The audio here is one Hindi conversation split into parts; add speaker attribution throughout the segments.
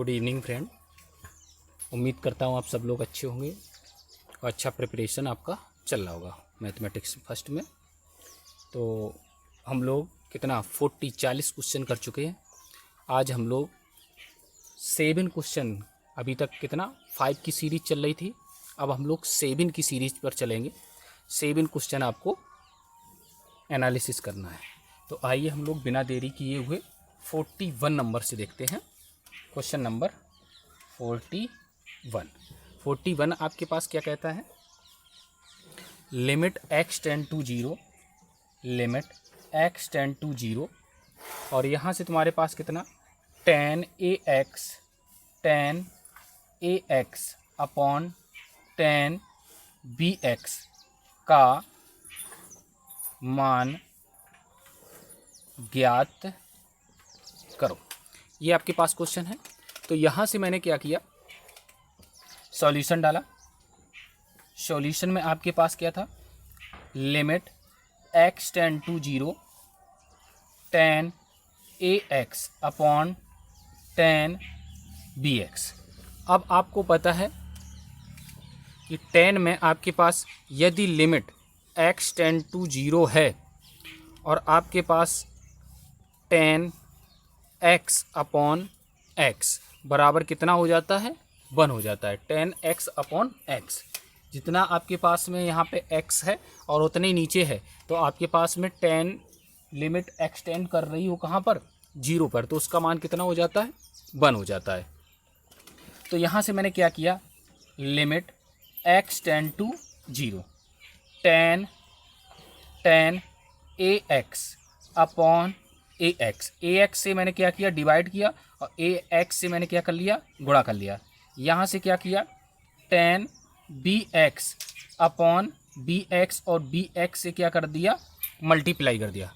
Speaker 1: Good evening friend. उम्मीद करता हूँ आप सब लोग अच्छे होंगे और अच्छा प्रिपरेशन आपका चल रहा होगा मैथमेटिक्स फर्स्ट में। तो हम लोग कितना 40 क्वेश्चन कर चुके हैं। आज हम लोग 7 क्वेश्चन, अभी तक कितना 5 की सीरीज चल रही थी, अब हम लोग 7 की सीरीज पर चलेंगे। 7 क्वेश्चन आपको एनालिसिस करना है। तो आइए हम लोग बिना देरी किए हुए 41 नंबर से देखते हैं। क्वेश्चन नंबर 41 आपके पास क्या कहता है? Limit x tend to 0, limit x tend to 0, और यहाँ से तुम्हारे पास कितना tan ax upon tan bx का मान ज्ञात करो। ये आपके पास क्वेश्चन है। तो यहाँ से मैंने क्या किया, सॉल्यूशन डाला। सॉल्यूशन में आपके पास क्या था, limit x tend to 0 tan ax upon tan bx। अब आपको पता है कि tan में आपके पास यदि लिमिट x टेंड टू 0 है और आपके पास tan x अपॉन x बराबर कितना हो जाता है, 1 हो जाता है। tan x अपॉन x, जितना आपके पास में यहाँ पे x है और उतने ही नीचे है, तो आपके पास में tan लिमिट एक्सटेंड कर रही हो कहाँ पर, 0 पर, तो उसका मान कितना हो जाता है, 1 हो जाता है। तो यहाँ से मैंने क्या किया, limit x tend to 0 tan ax upon ax से मैंने क्या किया, डिवाइड किया, और ax से मैंने क्या कर लिया, गुणा कर लिया। यहाँ से क्या किया, tan bx अपॉन bx, और bx से क्या कर दिया, मल्टीप्लाई कर दिया।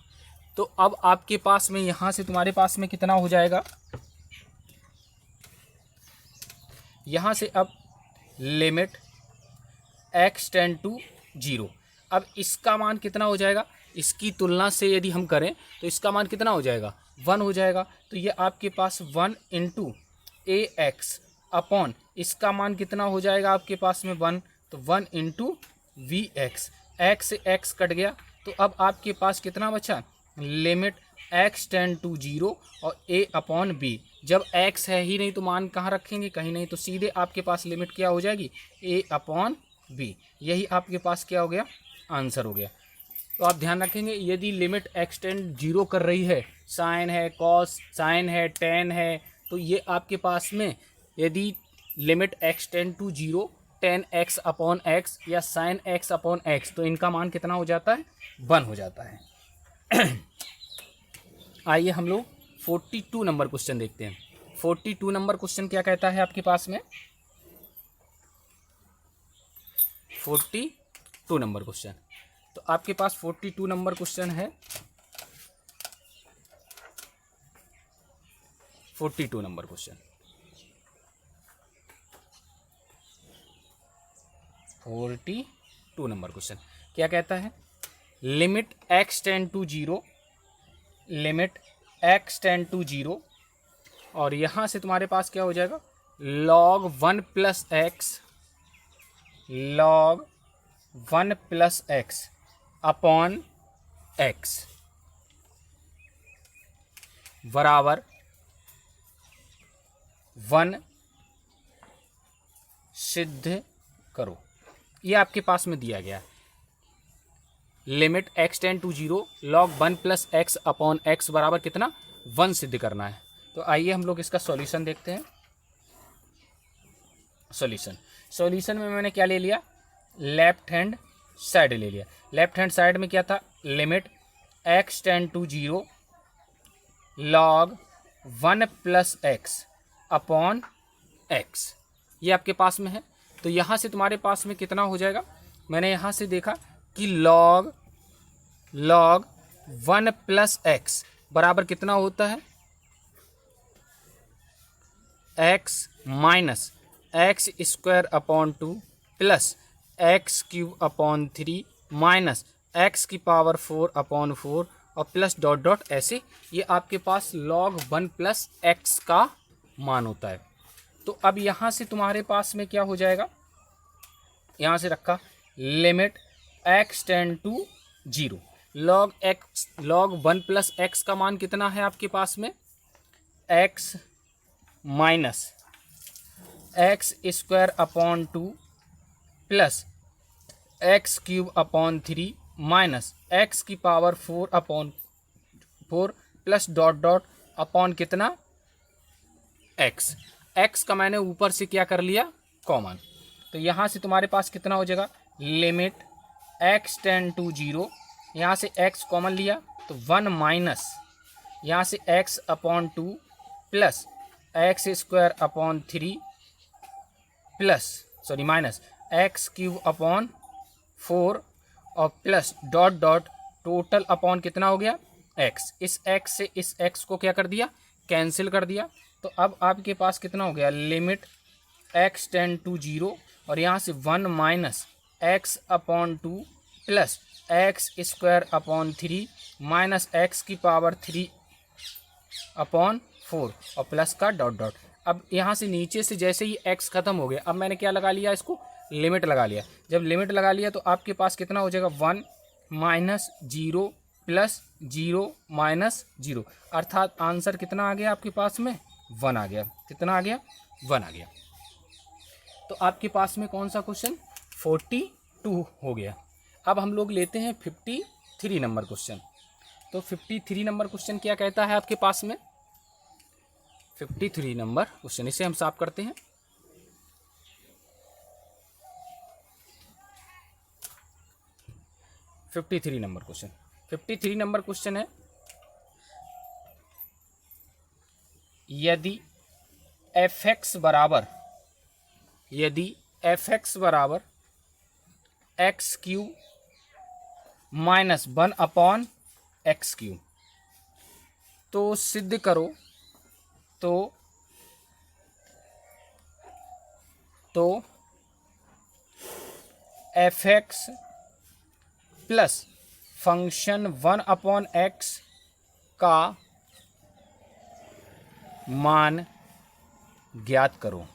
Speaker 1: तो अब आपके पास में यहाँ से तुम्हारे पास में कितना हो जाएगा, यहाँ से अब लिमिट x टेंड टू 0, अब इसका मान कितना हो जाएगा, इसकी तुलना से यदि हम करें तो इसका मान कितना हो जाएगा, 1 हो जाएगा। तो ये आपके पास 1 इंटू ax अपॉन इसका मान कितना हो जाएगा आपके पास में 1, तो 1 इंटू vx, x से x कट गया, तो अब आपके पास कितना बचा, लिमिट x टेंड टू 0 और a अपॉन b। जब x है ही नहीं तो मान कहाँ रखेंगे, कहीं नहीं, तो सीधे आपके पास लिमिट क्या हो जाएगी, a अपॉन b। यही आपके पास क्या हो गया, आंसर हो गया। तो आप ध्यान रखेंगे, यदि लिमिट x टेंड 0 कर रही है, साइन है, कॉस, साइन है, टेन है, तो ये आपके पास में यदि limit x tend to 0 tan x upon x या sin x अपॉन x, तो इनका मान कितना हो जाता है, 1 हो जाता है। आइए हम लोग 42 नंबर क्वेश्चन देखते हैं। 42 नंबर क्वेश्चन क्या कहता है आपके पास में, 42 नंबर क्वेश्चन। तो आपके पास 42 नंबर क्वेश्चन है, 42 नंबर क्वेश्चन, 42 नंबर क्वेश्चन क्या कहता है, limit x tend to 0, limit x tend to 0, और यहाँ से तुम्हारे पास क्या हो जाएगा, log 1 plus x, log 1 plus x upon x बराबर 1 सिद्ध करो। ये आपके पास में दिया गया है, limit x tend to 0 log 1 plus x upon x बराबर कितना, 1 सिद्ध करना है। तो आइए हम लोग इसका सॉल्यूशन देखते हैं। सॉल्यूशन में मैंने क्या ले लिया, लेफ्ट हैंड साइड ले लिया। लेफ्ट हैंड साइड में क्या था, limit x tend to 0 log 1 plus x upon x, ये आपके पास में है। तो यहाँ से तुम्हारे पास में कितना हो जाएगा, मैंने यहाँ से देखा कि log 1 प्लस x बराबर कितना होता है, x minus x square upon 2 plus x cube upon 3 minus x की पावर 4 अपॉन 4 और प्लस डॉट डॉट ऐसे। ये आपके पास log 1 प्लस एक्स का मान होता है। तो अब यहाँ से तुम्हारे पास में क्या हो जाएगा, यहाँ से रखा limit x tend to 0, log 1 plus x का मान कितना है आपके पास में, x minus x square upon 2 plus x cube upon 3 minus x की power 4 upon 4 plus dot dot upon कितना एक्स। एक्स का मैंने ऊपर से क्या कर लिया, कॉमन। तो यहाँ से तुम्हारे पास कितना हो जाएगा, लिमिट x टेंड टू 0, यहाँ से x कॉमन लिया तो 1 माइनस यहाँ से x upon 2 plus x square upon 3 plus minus x cube upon 4 और plus dot dot total upon कितना हो गया x। इस x से इस x को क्या कर दिया, कैंसिल कर दिया। तो अब आपके पास कितना हो गया, लिमिट x टेंड टू 0 और यहाँ से 1 minus x upon 2 plus x square upon 3 minus x की पावर 3 अपॉन 4 और प्लस का डॉट डॉट। अब यहाँ से नीचे से जैसे ही x खत्म हो गया, अब मैंने क्या लगा लिया, इसको लिमिट लगा लिया। जब लिमिट लगा लिया तो आपके पास कितना हो जाएगा, 1 माइनस 0 प्लस 0 माइनस 0, अर्थात आंसर कितना आ गया आपके पास में, 1 आ गया। कितना आ गया, 1 आ गया। तो आपके पास में कौन सा क्वेश्चन, 42 हो गया। अब हम लोग लेते हैं 53 नंबर क्वेश्चन। तो 53 नंबर क्वेश्चन क्या कहता है आपके पास में, 53 नंबर क्वेश्चन, इसे हम साफ करते हैं। नंबर क्वेश्चन, 53 नंबर क्वेश्चन है, यदि एफ एक्स बराबर x Q minus 1 upon x Q, तो सिद्ध करो तो F x plus function 1 upon X का मान ज्ञात करो।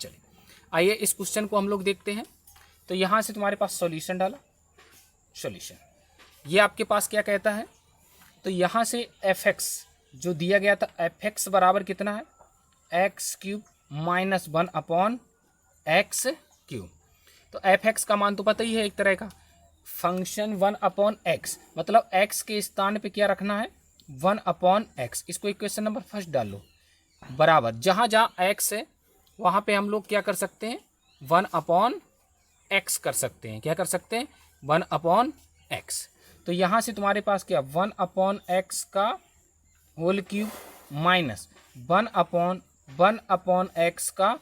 Speaker 1: चलिए आइए इस क्वेश्चन को हम लोग देखते हैं। तो यहाँ से तुम्हारे पास सॉल्यूशन डाला, सॉल्यूशन ये आपके पास क्या कहता है, तो यहाँ से एफ एक्स जो दिया गया था, एफ एक्स बराबर कितना है, x cube minus 1 upon x cube. तो एफ एक्स का मान तो पता ही है, एक तरह का फंक्शन 1 अपॉन एक्स, मतलब एक्स के स्थान पे क्या रखना है, 1 अपॉन एक्स। इसको इक्वेशन नंबर फर्स्ट डाल लो, बराबर जहाँ जहाँ एक्स है वहाँ पे हम लोग क्या कर सकते हैं, 1 अपॉन एक्स कर सकते हैं। क्या कर सकते हैं, 1 अपॉन एक्स। तो यहाँ से तुम्हारे पास क्या, 1 अपॉन एक्स का whole cube minus 1 upon X का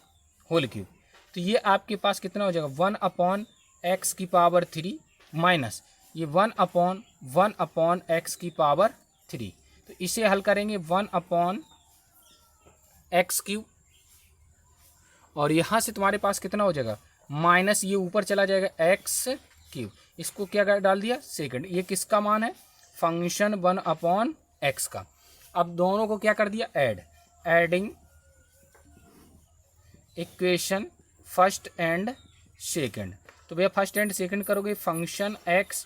Speaker 1: होल क्यूब। तो ये आपके पास कितना हो जाएगा, 1 अपॉन एक्स की पावर 3 माइनस ये 1 अपॉन एक्स की पावर 3। तो इसे हल करेंगे 1 अपॉन एक्स क्यूब और यहाँ से तुम्हारे पास कितना हो जाएगा, माइनस ये ऊपर चला जाएगा एक्स क्यूब। इसको क्या डाल दिया, सेकंड। ये किसका मान है, फंक्शन 1 अपॉन एक्स का। अब दोनों को क्या कर दिया, adding equation first and second. तो भैया फर्स्ट एंड सेकंड करोगे, function x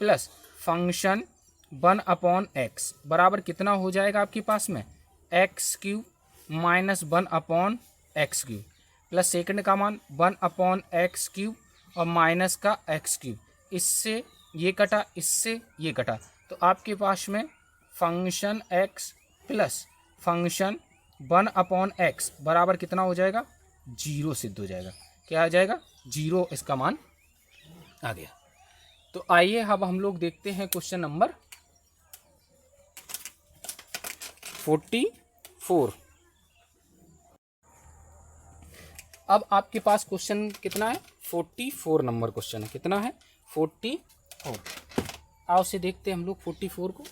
Speaker 1: plus function 1 upon x बराबर कितना हो जाएगा आपके पास में, x cube minus 1 upon x cube plus second का मान 1 अपॉन एक्स क्यूब और माइनस का एक्स क्यूब। इससे ये कटा, इससे ये कटा, तो आपके पास में function x plus function 1 upon x बराबर कितना हो जाएगा, 0 सिद्ध हो जाएगा। क्या आ जाएगा, 0 इसका मान आ गया। तो आइए अब हम लोग देखते हैं क्वेश्चन नंबर 44। अब आपके पास क्वेश्चन कितना है, 44 नंबर क्वेश्चन है। कितना है, 44। आओ से देखते हैं हम लोग 44 को।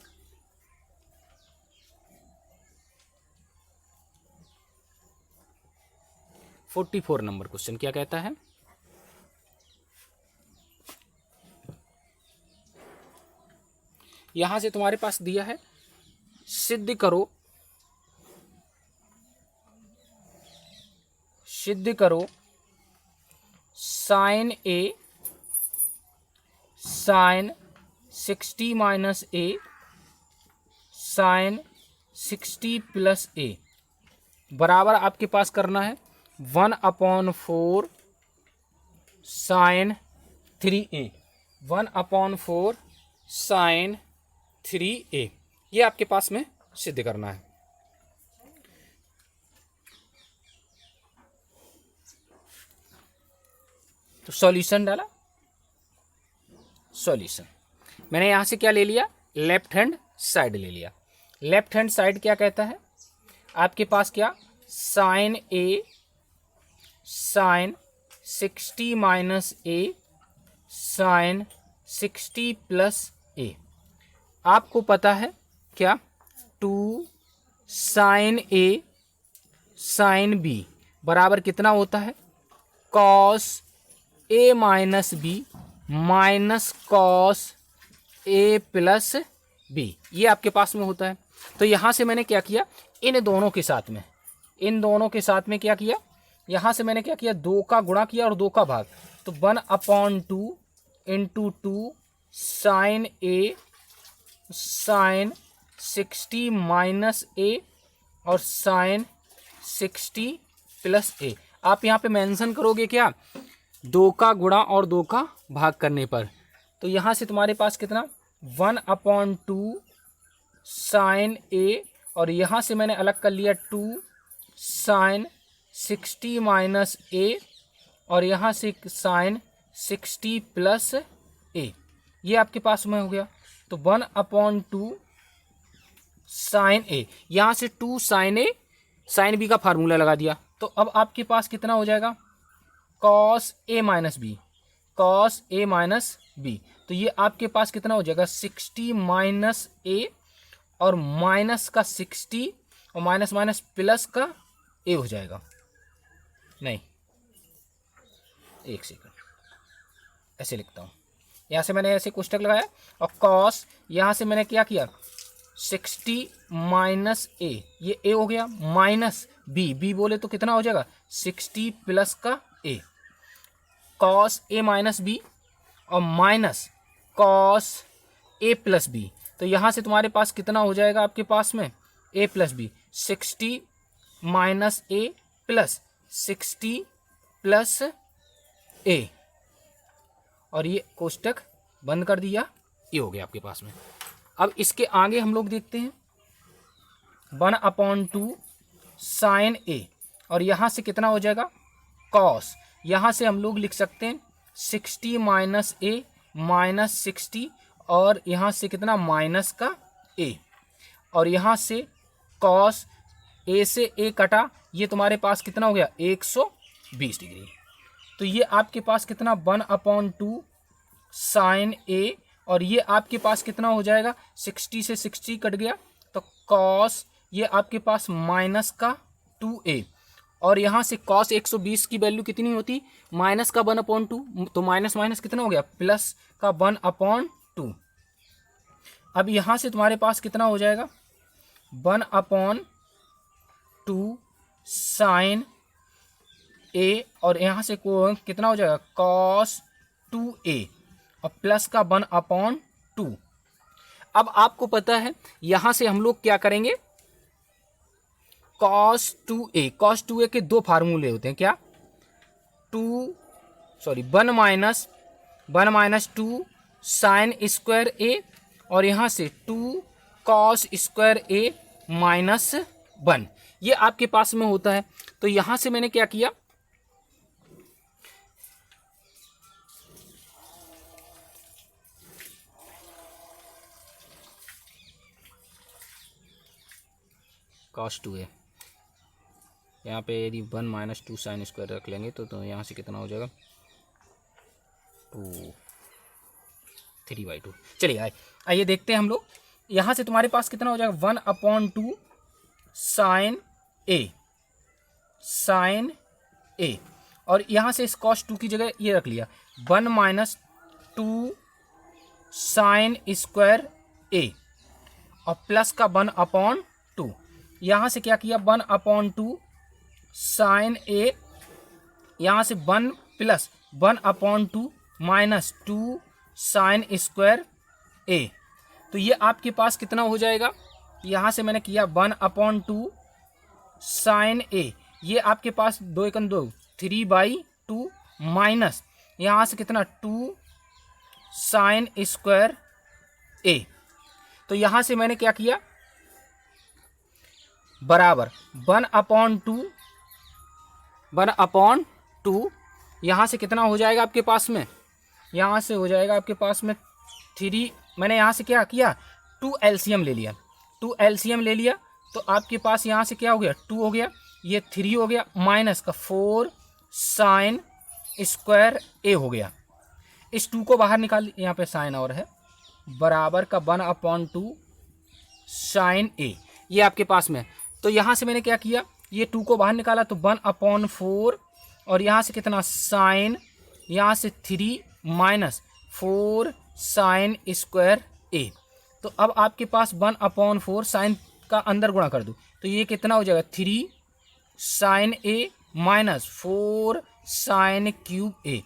Speaker 1: नंबर क्वेश्चन क्या कहता है, यहां से तुम्हारे पास दिया है, सिद्ध करो सिद्ध करो साइन ए साइन 60 माइनस ए साइन 60 प्लस ए बराबर आपके पास करना है 1/4 साइन 3a 1/4 साइन 3a ये आपके पास में सिद्ध करना है। तो सॉल्यूशन डाला, सॉल्यूशन मैंने यहां से क्या ले लिया, लेफ्ट हैंड साइड ले लिया। लेफ्ट हैंड साइड क्या कहता है आपके पास, क्या साइन ए साइन 60 माइनस ए साइन 60 प्लस ए। आपको पता है क्या 2 साइन ए साइन बी बराबर कितना होता है, cos A minus B minus cos A plus B, ये आपके पास में होता है। तो यहाँ से मैंने क्या किया, इन दोनों के साथ में क्या किया, यहाँ से मैंने क्या किया, 2 का गुणा किया और 2 का भाग। तो 1/2 इंटू 2 साइन ए साइन 60 माइनस ए और साइन 60 प्लस ए। आप यहाँ पे मेंशन करोगे क्या, 2 का गुणा और 2 का भाग करने पर। तो यहाँ से तुम्हारे पास कितना 1/2 साइन ए और यहाँ से मैंने अलग कर लिया 2 साइन 60 माइनस ए और यहाँ से साइन 60 प्लस ए, ये आपके पास में हो गया। तो 1/2 साइन ए, यहाँ से 2 साइन ए साइन बी का फार्मूला लगा दिया। तो अब आपके पास कितना हो जाएगा, cos A minus B, cos A minus B. तो ये आपके पास कितना हो जाएगा 60 माइनस ए और माइनस का 60 और माइनस माइनस प्लस का ए हो जाएगा। नहीं, एक सेकंड, ऐसे लिखता हूँ। यहाँ से मैंने ऐसे कोष्टक लगाया और कॉस, यहाँ से मैंने क्या किया 60 माइनस ए, ये ए हो गया, माइनस बी, बी बोले तो कितना हो जाएगा 60 प्लस का ए, कॉस ए माइनस बी और minus cos A plus B. तो यहाँ से तुम्हारे पास कितना हो जाएगा आपके पास में ए प्लस बी, 60 माइनस ए प्लस 60 प्लस ए, और ये कोष्टक बंद कर दिया, ये हो गया आपके पास में। अब इसके आगे हम लोग देखते हैं 1/2 साइन ए और यहाँ से कितना हो जाएगा कॉस, यहाँ से हम लोग लिख सकते हैं 60 माइनस ए माइनस 60 और यहाँ से कितना माइनस का ए, और यहाँ से कॉस ए से ए कटा, ये तुम्हारे पास कितना हो गया 120 डिग्री। तो ये आपके पास कितना 1/2 साइन ए और ये आपके पास कितना हो जाएगा 60 से 60 कट गया, तो कॉस ये आपके पास माइनस का 2a और यहाँ से कॉस 120 की वैल्यू कितनी होती माइनस का 1/2, तो माइनस माइनस कितना हो गया प्लस का 1/2। अब यहाँ से तुम्हारे पास कितना हो जाएगा 1/2 साइन ए और यहाँ से कितना हो जाएगा कॉस 2a और प्लस का 1/2। अब आपको पता है यहाँ से हम लोग क्या करेंगे, cos 2a के 2 फार्मूले होते हैं, क्या 1 माइनस 2 साइन स्क्वायर ए और यहाँ से 2 cos स्क्वायर ए माइनस 1, ये आपके पास में होता है। तो यहाँ से मैंने क्या किया, cos 2a यहाँ पे यदि 1 माइनस 2 साइन स्क्वायर रख लेंगे तो यहाँ से कितना हो जाएगा 3/2। चलिए आइए देखते हैं हम लोग, यहाँ से तुम्हारे पास कितना हो जाएगा 1/2 साइन ए और यहाँ से इस cos 2 की जगह ये रख लिया 1 माइनस 2 साइन स्क्वायर ए और प्लस का 1/2। यहाँ से क्या किया 1/2 साइन ए यहाँ से 1 प्लस 1/2 माइनस 2 साइन स्क्वायर ए। तो ये आपके पास कितना हो जाएगा, यहाँ से मैंने किया 1/2 साइन ए, ये आपके पास 2 एकम 2 3/2 माइनस यहाँ से कितना 2 साइन स्क्वायर ए। तो यहाँ से मैंने क्या किया, बराबर 1/2 यहाँ से कितना हो जाएगा आपके पास में, यहाँ से हो जाएगा आपके पास में 3। मैंने यहाँ से क्या किया 2 एलसीएम ले लिया, 2 एलसीएम ले लिया तो आपके पास यहाँ से क्या हो गया 2 हो गया, ये 3 हो गया, माइनस का 4 साइन स्क्वायर ए हो गया। इस 2 को बाहर निकाल, यहाँ पे साइन और है, बराबर का 1/2 साइन ए, ये आपके पास में। तो यहाँ से मैंने क्या किया, ये 2 को बाहर निकाला तो 1/4 और यहाँ से कितना साइन, यहाँ से 3 माइनस 4 साइन स्क्वायर ए। तो अब आपके पास 1/4 साइन का अंदर गुणा कर दो तो ये कितना हो जाएगा 3 साइन ए माइनस 4 साइन क्यूब ए।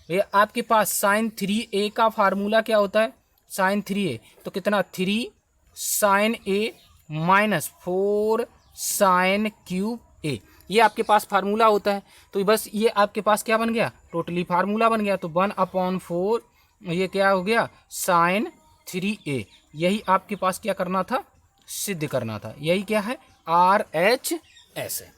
Speaker 1: ये आपके पास साइन 3a का फार्मूला क्या होता है, साइन 3a, तो कितना 3 साइन ए माइनस 4 साइन क्यूब ए, ये आपके पास फार्मूला होता है। तो बस ये आपके पास क्या बन गया, टोटली फार्मूला बन गया। तो 1/4 ये क्या हो गया साइन 3a, यही आपके पास क्या करना था, सिद्ध करना था। यही क्या है RHS है।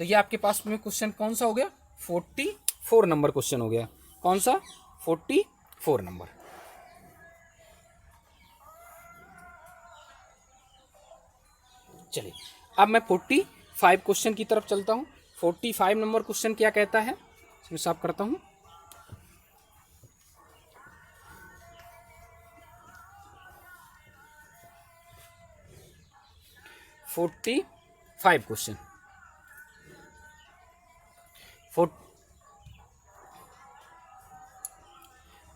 Speaker 1: तो ये आपके पास में क्वेश्चन कौन सा हो गया, 44 नंबर क्वेश्चन हो गया। कौन सा, 44 नंबर। चलिए अब मैं 45 क्वेश्चन की तरफ चलता हूँ। 45 नंबर क्वेश्चन क्या कहता है, इसमें साफ करता हूँ। क्वेश्चन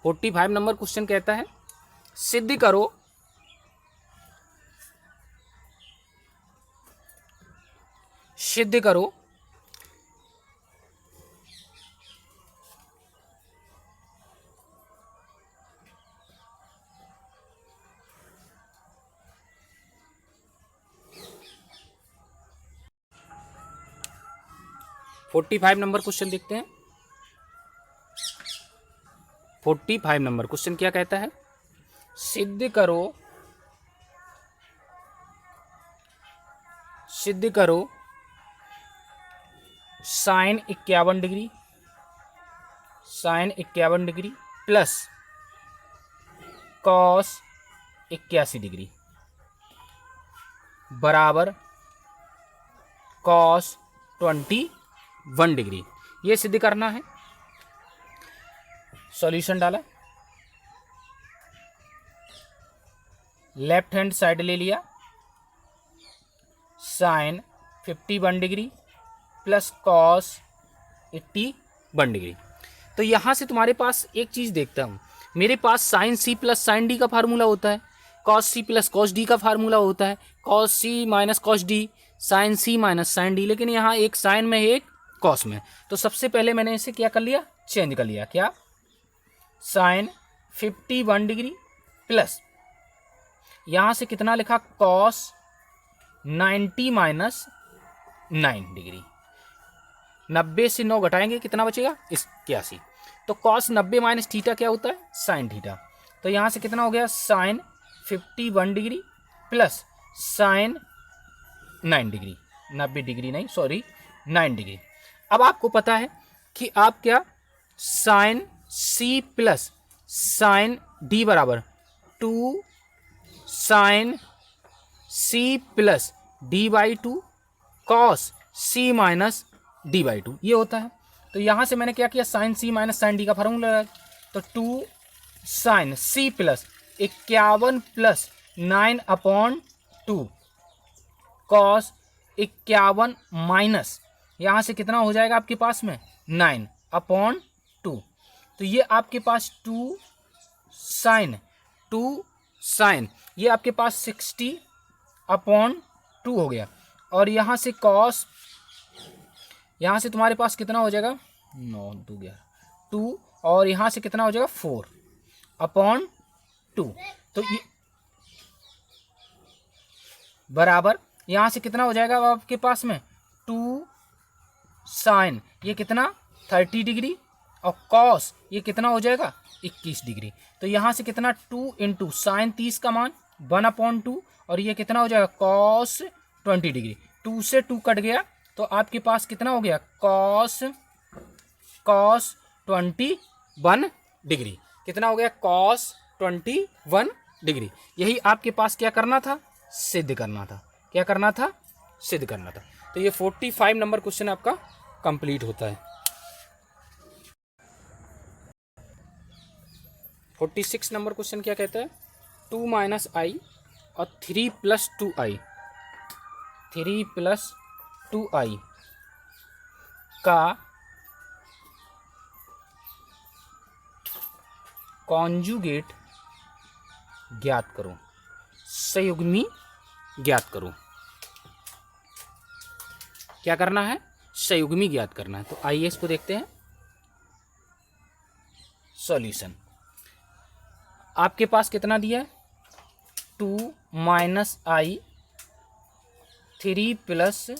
Speaker 1: 45 नंबर क्वेश्चन कहता है सिद्ध करो सिद्ध करो ₹45 नंबर क्वेश्चन देखते हैं। 45 नंबर क्वेश्चन क्या कहता है, सिद्ध करो sine 51 degree plus cos 81 degree बराबर कॉस 21 डिग्री। ये सिद्ध करना है। सॉल्यूशन डाला, लेफ्ट हैंड साइड ले लिया, sine 51 degree plus cos 81 degree. तो यहाँ से तुम्हारे पास एक चीज़ देखता हूँ, मेरे पास sine C plus sine D का फार्मूला होता है, cos C plus cos D का फार्मूला होता है, cos C minus cos D, sine C minus sine D, लेकिन यहाँ एक साइन में है एक कॉस में। तो सबसे पहले मैंने इसे क्या कर लिया, चेंज कर लिया। क्या, साइन 51 डिग्री प्लस यहाँ से कितना लिखा कॉस 90 माइनस 9 डिग्री। 90 से 9 घटाएंगे कितना बचेगा, 81। तो कॉस 90 माइनस थीटा क्या होता है, साइन थीटा। तो यहाँ से कितना हो गया sine 51 degree plus sine 9 degree, 90 degree नहीं सॉरी 9 डिग्री। अब आपको पता है कि आप क्या sine C plus sine D बराबर 2 sine C plus d/2 cos C minus d/2 ये होता है। तो यहाँ से मैंने क्या किया, sine C minus sine D का फार्मूला लगाया। तो 2 sine C plus 51 plus 9/2 cos 51 minus यहाँ से कितना हो जाएगा आपके पास में 9/2। तो ये आपके पास 2 साइन ये आपके पास 60/2 हो गया। और यहाँ से कॉस यहाँ से तुम्हारे पास कितना हो जाएगा 9 2 11 2 और यहाँ से कितना हो जाएगा 4 अपॉन 2। तो ये बराबर यहाँ से कितना हो जाएगा अब आपके पास में 2 साइन ये कितना 30 डिग्री और कॉस ये कितना हो जाएगा 21 डिग्री। तो यहाँ से कितना 2 इंटू साइन 30 का मान 1/2 और ये कितना हो जाएगा कॉस 20 डिग्री। 2 से 2 कट गया तो आपके पास कितना हो गया कॉस 21 डिग्री। कितना हो गया कॉस 21 डिग्री। यही आपके पास क्या करना था सिद्ध करना था। क्या करना था सिद्ध करना था। तो ये 45 नंबर क्वेश्चन आपका कंप्लीट होता है। 46 नंबर क्वेश्चन क्या कहता है 2 माइनस आई और 3 प्लस 2i 3 प्लस 2i का कॉन्जुगेट ज्ञात करो, संयुग्मी ज्ञात करो। क्या करना है संयुग्मी ज्ञात करना है। तो आइए इसको देखते हैं सॉल्यूशन। आपके पास कितना दिया है 2 माइनस आई 3 प्लस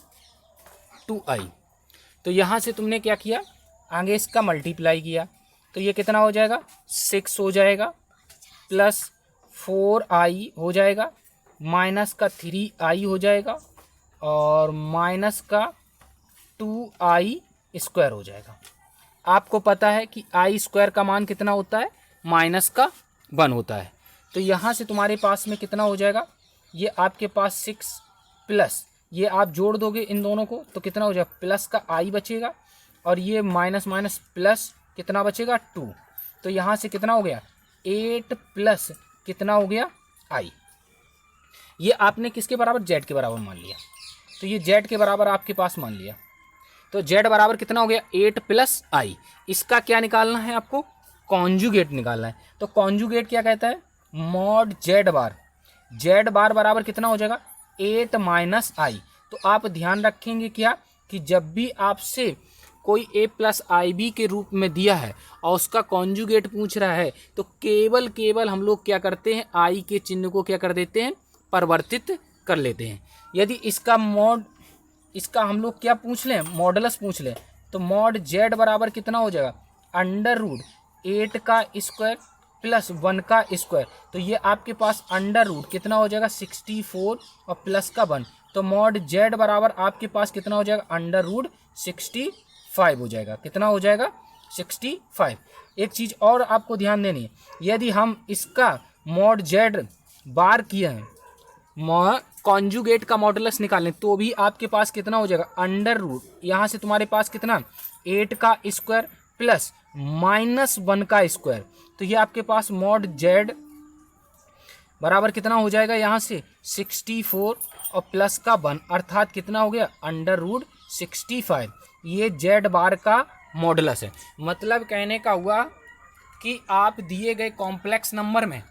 Speaker 1: 2i। तो यहाँ से तुमने क्या किया आगे इसका मल्टीप्लाई किया तो ये कितना हो जाएगा 6 हो जाएगा प्लस 4i हो जाएगा माइनस का 3i हो जाएगा और माइनस का 2i स्क्वायर हो जाएगा। आपको पता है कि i स्क्वायर का मान कितना होता है माइनस का 1 होता है। तो यहाँ से तुम्हारे पास में कितना हो जाएगा ये आपके पास 6 प्लस ये आप जोड़ दोगे इन दोनों को तो कितना हो जाएगा प्लस का i बचेगा और ये माइनस माइनस प्लस कितना बचेगा 2। तो यहाँ से कितना हो गया 8 प्लस कितना हो गया i। ये आपने किसके बराबर z के बराबर मान लिया। तो ये z के बराबर आपके पास मान लिया। तो z बराबर कितना हो गया 8 प्लस i। इसका क्या निकालना है आपको कॉन्जुगेट निकालना है। तो कॉन्जुगेट क्या कहता है मॉड z बार बराबर कितना हो जाएगा 8 माइनस i। तो आप ध्यान रखेंगे क्या कि जब भी आपसे कोई a प्लस आई बी के रूप में दिया है और उसका कॉन्जुगेट पूछ रहा है तो केवल हम लोग क्या करते हैं i के चिन्ह को क्या कर देते हैं परिवर्तित कर लेते हैं। यदि इसका हम लोग क्या पूछ लें मॉडुलस पूछ लें तो मॉड z बराबर कितना हो जाएगा अंडर रूट 8 का स्क्वायर प्लस 1 का स्क्वायर। तो ये आपके पास अंडर रूट कितना हो जाएगा 64 और प्लस का 1। तो मॉड z बराबर आपके पास कितना हो जाएगा अंडर रूट 65 हो जाएगा। कितना हो जाएगा 65। एक चीज़ और आपको ध्यान देनी है यदि हम इसका मॉड z बार किए हैं कॉन्जुगेट का मॉडुलस निकालें तो भी आपके पास कितना हो जाएगा अंडर रूट यहाँ से तुम्हारे पास कितना 8 का स्क्वायर प्लस माइनस 1 का स्क्वायर। तो ये आपके पास मॉड z बराबर कितना हो जाएगा यहाँ से 64 और प्लस का 1 अर्थात कितना हो गया अंडर रूट 65। ये z बार का मॉडुलस है। मतलब कहने का हुआ कि आप दिए गए कॉम्प्लेक्स नंबर में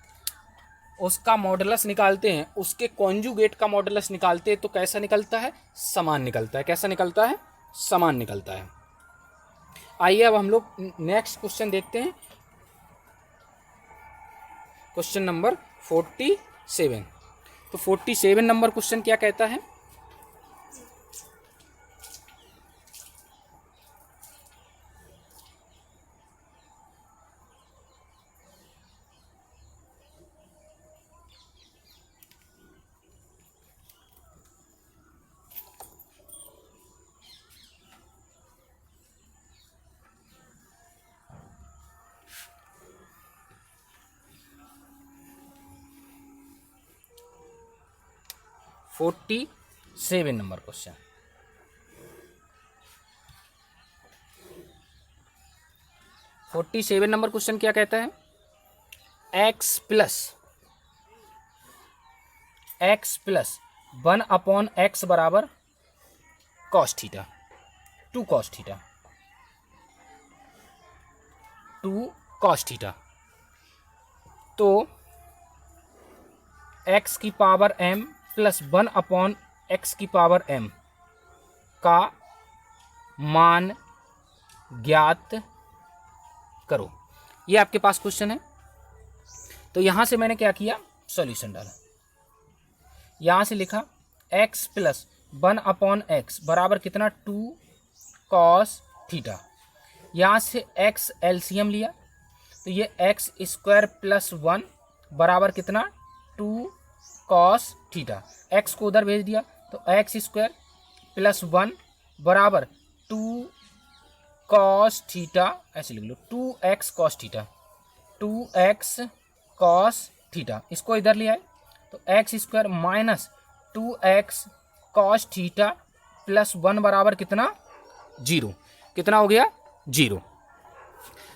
Speaker 1: उसका मॉडुलस निकालते हैं उसके कॉन्जुगेट का मॉडुलस निकालते हैं तो कैसा निकलता है समान निकलता है। कैसा निकलता है समान निकलता है। आइए अब हम लोग नेक्स्ट क्वेश्चन देखते हैं क्वेश्चन नंबर 47। तो 47 नंबर क्वेश्चन क्या कहता है 47 नंबर क्वेश्चन 47 नंबर क्वेश्चन क्या कहता है x प्लस 1/x बराबर कॉस थीटा 2 कॉस थीटा। तो x की पावर m प्लस 1/x की पावर m का मान ज्ञात करो। ये आपके पास क्वेश्चन है। तो यहाँ से मैंने क्या किया, सॉल्यूशन डाला। यहाँ से लिखा x प्लस 1/x बराबर कितना 2 cos थीटा। यहाँ से x एलसीएम लिया तो ये x स्क्वायर प्लस 1 बराबर कितना 2 cos थीटा। x को उधर भेज दिया तो x स्क्वायर प्लस 1 बराबर 2 cos थीटा, ऐसे लिख लो 2x cos theta, 2x cos theta. इसको इधर ले आए तो x square minus 2x cos theta plus 1 बराबर कितना 0। कितना हो गया 0।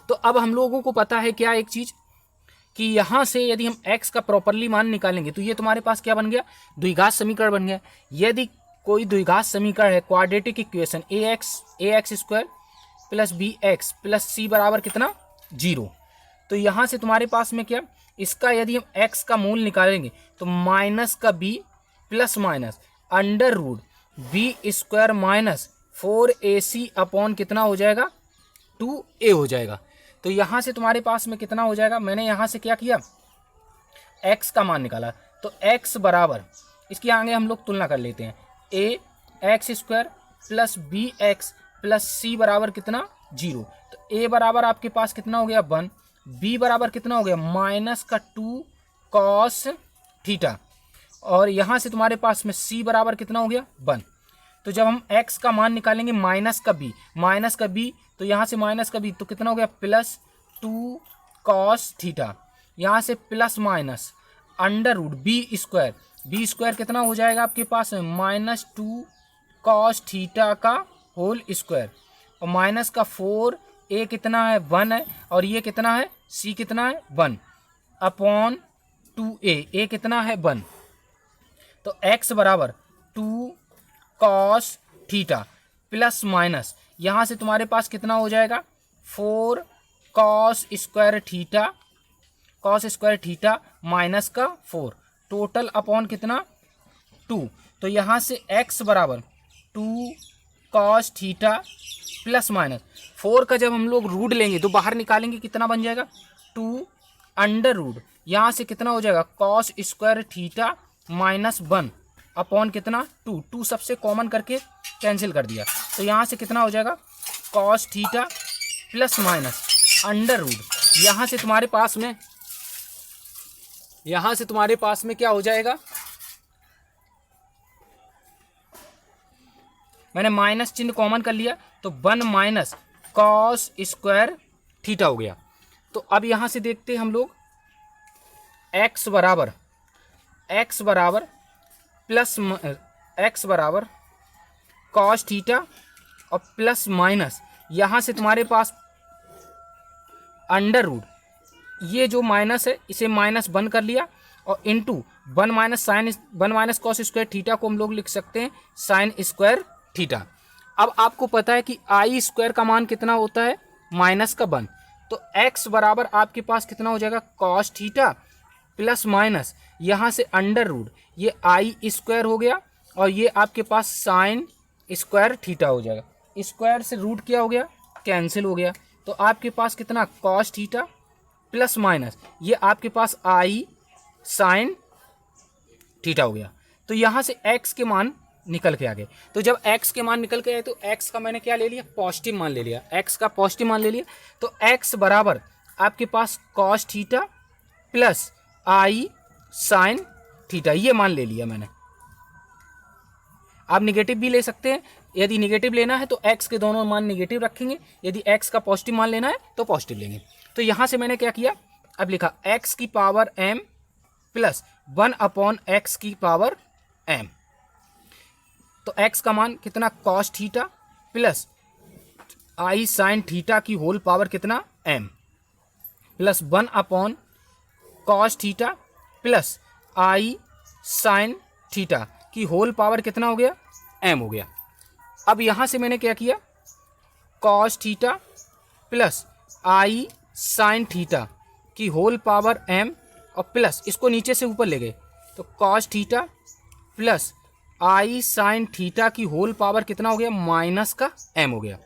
Speaker 1: तो अब हम लोगों को पता है क्या एक चीज़ कि यहाँ से यदि हम x का प्रॉपरली मान निकालेंगे तो ये तुम्हारे पास क्या बन गया, द्विघात समीकरण बन गया। यदि कोई द्विघात समीकरण है, quadratic equation ax square plus bx plus c बराबर कितना 0, तो यहाँ से तुम्हारे पास में क्या, इसका यदि हम x का मूल निकालेंगे तो माइनस का b plus minus under root B square minus 4ac upon कितना हो जाएगा 2a हो जाएगा। तो यहाँ से तुम्हारे पास में कितना हो जाएगा, मैंने यहाँ से क्या किया x का मान निकाला तो x बराबर, इसके आगे हम लोग तुलना कर लेते हैं, ax square plus bx plus c बराबर कितना 0। तो a बराबर आपके पास कितना हो गया 1, b बराबर कितना हो गया माइनस का 2 cos थीटा, और यहाँ से तुम्हारे पास में c बराबर कितना हो गया 1। तो जब हम x का मान निकालेंगे माइनस का b तो यहाँ से माइनस का b तो कितना हो गया प्लस 2 cos थीटा, यहाँ से plus minus under root B square कितना हो जाएगा आपके पास में माइनस 2 cos थीटा का होल स्क्वायर, और माइनस का 4 a कितना है 1 है, और ये कितना है c कितना है 1 अपॉन 2a कितना है 1। तो x बराबर 2 cos थीटा प्लस माइनस यहाँ से तुम्हारे पास कितना हो जाएगा 4 cos स्क्वायर थीटा माइनस का 4 टोटल अपॉन कितना 2। तो यहाँ से x बराबर 2 cos थीटा प्लस माइनस 4 का जब हम लोग रूट लेंगे तो बाहर निकालेंगे कितना बन जाएगा 2 अंडर रूट, यहाँ से कितना हो जाएगा cos square theta minus 1 upon कितना 2 सबसे कॉमन करके कैंसिल कर दिया। तो यहाँ से कितना हो जाएगा cos theta plus minus under root, यहाँ से तुम्हारे पास में क्या हो जाएगा, मैंने माइनस चिन्ह कॉमन कर लिया तो 1 माइनस cos स्क्वायर थीटा हो गया। तो अब यहाँ से देखते हैं हम लोग x बराबर cos थीटा और प्लस माइनस यहाँ से तुम्हारे पास अंडर रूट, ये जो माइनस है इसे माइनस 1 कर लिया और into 1 minus cos square theta को हम लोग लिख सकते हैं साइन स्क्वायर थीटा। अब आपको पता है कि आई स्क्वायर का मान कितना होता है माइनस का 1, तो x बराबर आपके पास कितना हो जाएगा cos थीटा प्लस माइनस यहाँ से अंडर रूट, ये आई स्क्वायर हो गया और ये आपके पास साइन स्क्वायर थीटा हो जाएगा। स्क्वायर से रूट क्या हो गया कैंसिल हो गया, तो आपके पास कितना cos थीटा प्लस माइनस ये आपके पास आई साइन थीटा हो गया। तो यहाँ से x के मान निकल के आ गए। तो जब x के मान निकल के आए तो x का मैंने क्या ले लिया पॉजिटिव मान ले लिया, x का पॉजिटिव मान ले लिया। तो x बराबर आपके पास cos theta plus i sine theta, ये मान ले लिया मैंने। आप निगेटिव भी ले सकते हैं, यदि निगेटिव लेना है तो x के दोनों मान निगेटिव रखेंगे, यदि x का पॉजिटिव मान लेना है तो पॉजिटिव लेंगे। तो यहाँ से मैंने क्या किया, अब लिखा x की power m plus 1 upon x की पावर m। तो x का मान कितना cos theta plus i sine theta की होल पावर कितना m plus 1 upon cos theta plus i sine theta की होल पावर कितना हो गया m हो गया। अब यहाँ से मैंने क्या किया cos theta plus i sine theta की होल पावर m और प्लस इसको नीचे से ऊपर ले गए तो cos theta plus i sine theta की होल पावर कितना हो गया, माइनस का m हो गया।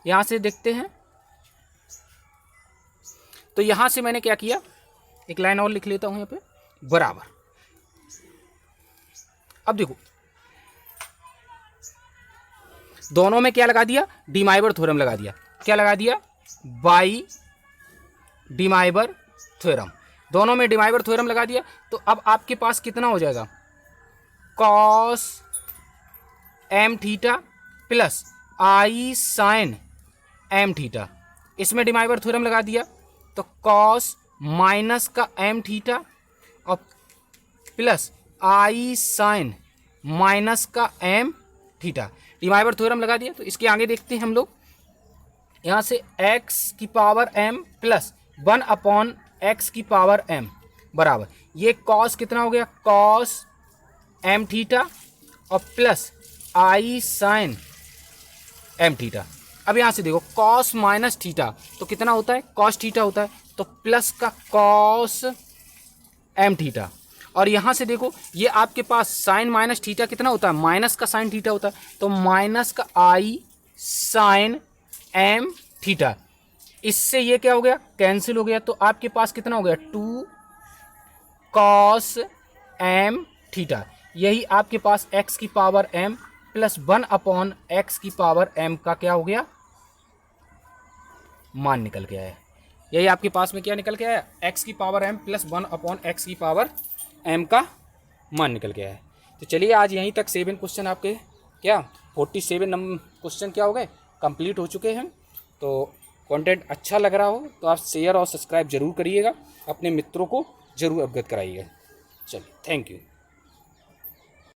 Speaker 1: यहां से देखते हैं, तो यहां से मैंने क्या किया, एक लाइन और लिख लेता हूं यहाँ पे, बराबर। अब देखो दोनों में क्या लगा दिया, डीमाइवर थ्योरम लगा दिया। क्या लगा दिया, बाई डीमाइवर थ्योरम। दोनों में डीमाइवर थ्योरम लगा दिया। तो अब आपके पास कितना हो जाएगा, cos M theta plus i sign M theta. इसमें डीमाइवर थ्योरम लगा दिया तो कॉस माइनस का एम थीटा और प्लस आई साइन माइनस का एम थीटा। डीमाइवर थ्योरम लगा दिया। तो इसके आगे देखते हैं हम लोग, यहाँ से x की power m plus 1 upon x की पावर m बराबर, ये कॉस कितना हो गया, कॉस एम थीटा और plus i sign M theta. अब यहाँ से देखो कॉस माइनस थीटा तो कितना होता है, कॉस थीटा होता है, तो प्लस का कॉस एम थीटा। और यहाँ से देखो ये आपके पास साइन माइनस थीटा कितना होता है, माइनस का साइन थीटा होता है, तो माइनस का आई साइन एम थीटा। इससे ये क्या हो गया, कैंसिल हो गया। तो आपके पास कितना हो गया, 2 कॉस एम थीटा। यही आपके पास x की power m plus 1 upon x की पावर m का क्या हो गया, मान निकल के आया। यही आपके पास में क्या निकल के आया, x की power m plus 1 upon x की पावर m का मान निकल के आया। तो चलिए आज यहीं तक 7 क्वेश्चन आपके क्या 47 नंबर क्वेश्चन क्या हो गए, कंप्लीट हो चुके हैं। तो कंटेंट अच्छा लग रहा हो तो आप शेयर और सब्सक्राइब जरूर करिएगा, अपने मित्रों को जरूर अवगत कराइएगा। चलिए, थैंक यू।